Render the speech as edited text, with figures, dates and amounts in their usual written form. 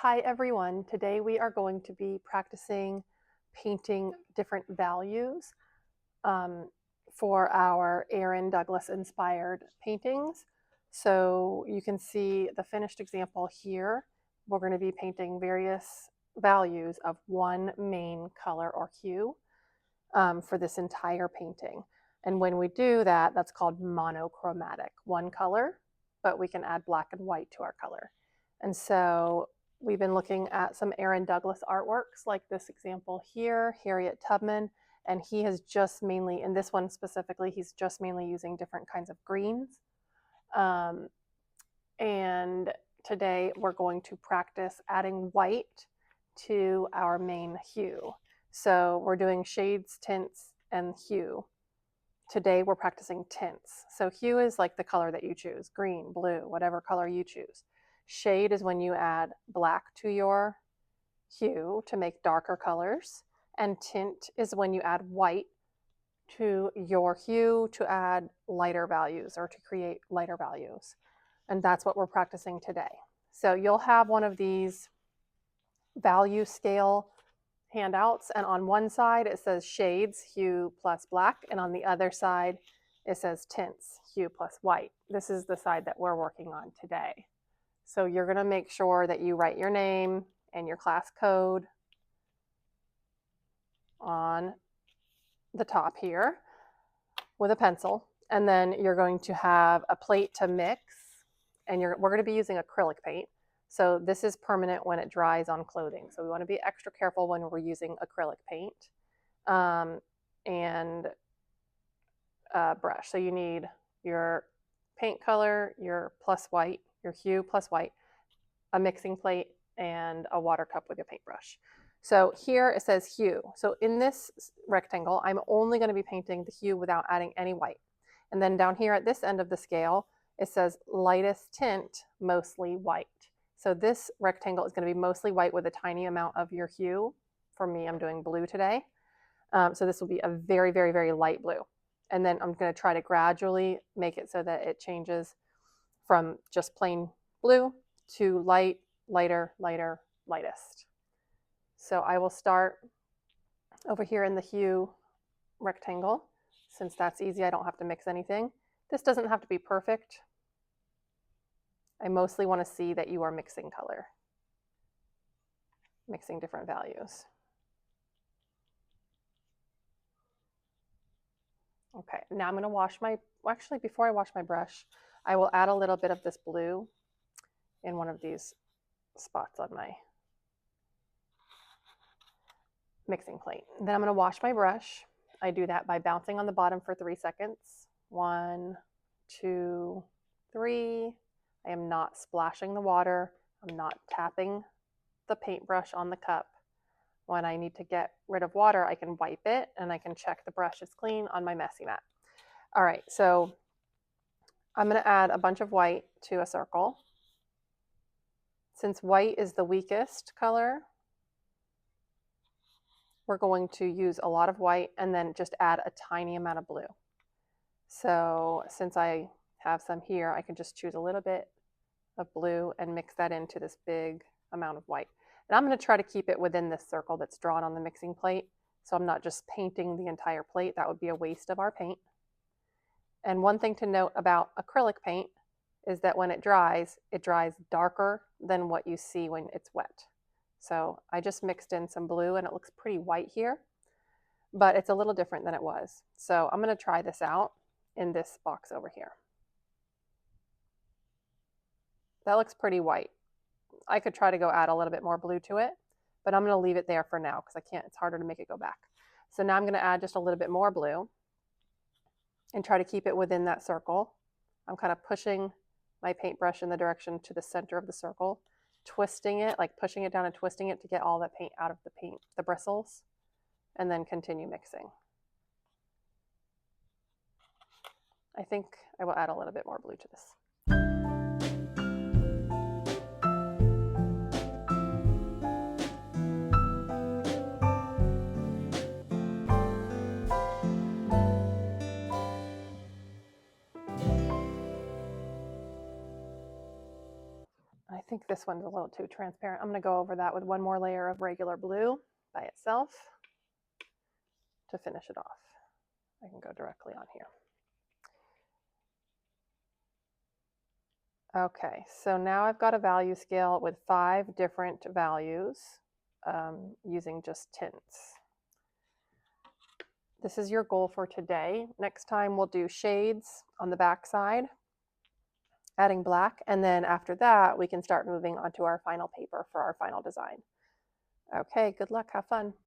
Hi everyone, today we are going to be practicing painting different values um, for our Aaron Douglas inspired paintings. So you can see the finished example here. We're going to be painting various values of one main color or hue for this entire painting. And when we do that, that's called monochromatic, one color, but we can add black and white to our color. And so we've been looking at some Aaron Douglas artworks like this example here, Harriet Tubman, and he has just mainly, in this one specifically, he's just mainly using different kinds of greens. And today we're going to practice adding white to our main hue. So we're doing shades, tints, and hue. Today we're practicing tints. So hue is like the color that you choose, green, blue, whatever color you choose. Shade is when you add black to your hue to make darker colors. And tint is when you add white to your hue to add lighter values or to create lighter values. And that's what we're practicing today. So you'll have one of these value scale handouts, and on one side it says shades, hue plus black, and on the other side it says tints, hue plus white. This is the side that we're working on today. So you're going to make sure that you write your name and your class code on the top here with a pencil, and then you're going to have a plate to mix, and we're going to be using acrylic paint. So this is permanent when it dries on clothing. So we want to be extra careful when we're using acrylic paint. And brush. So you need your paint color, your plus white, your hue plus white, a mixing plate, and a water cup with your paintbrush. So here it says hue. So in this rectangle, I'm only going to be painting the hue without adding any white. And then down here at this end of the scale, it says lightest tint, mostly white. So this rectangle is going to be mostly white with a tiny amount of your hue. For me, I'm doing blue today. So this will be a very, very, very light blue. And then I'm going to try to gradually make it so that it changes from just plain blue to light, lighter, lighter, lightest. So I will start over here in the hue rectangle. Since that's easy, I don't have to mix anything. This doesn't have to be perfect. I mostly want to see that you are mixing color, mixing different values. Okay, now I'm going to wash my, actually before I wash my brush, I will add a little bit of this blue in one of these spots on my mixing plate. Then I'm going to wash my brush. I do that by bouncing on the bottom for 3 seconds. 1, 2, 3. I am not splashing the water. I'm not tapping the paintbrush on the cup. When I need to get rid of water, I can wipe it and I can check the brush is clean on my messy mat. All right, so I'm going to add a bunch of white to a circle. Since white is the weakest color, we're going to use a lot of white and then just add a tiny amount of blue. So since I have some here, I can just choose a little bit of blue and mix that into this big amount of white. And I'm going to try to keep it within this circle that's drawn on the mixing plate. So I'm not just painting the entire plate. That would be a waste of our paint. And one thing to note about acrylic paint is that when it dries darker than what you see when it's wet. So I just mixed in some blue and it looks pretty white here, but it's a little different than it was. So I'm going to try this out in this box over here. That looks pretty white. I could try to go add a little bit more blue to it, but I'm going to leave it there for now because I can't, it's harder to make it go back. So now I'm going to add just a little bit more blue and try to keep it within that circle. I'm kind of pushing my paintbrush in the direction to the center of the circle, twisting it, like pushing it down and twisting it to get all that paint out of the bristles, and then continue mixing. I think I will add a little bit more blue to this. I think this one's a little too transparent. I'm going to go over that with one more layer of regular blue by itself to finish it off. I can go directly on here. Okay, so now I've got a value scale with 5 different values using just tints. This is your goal for today. Next time we'll do shades on the back side, adding black, and then after that we can start moving onto our final paper for our final design. Okay, good luck, have fun.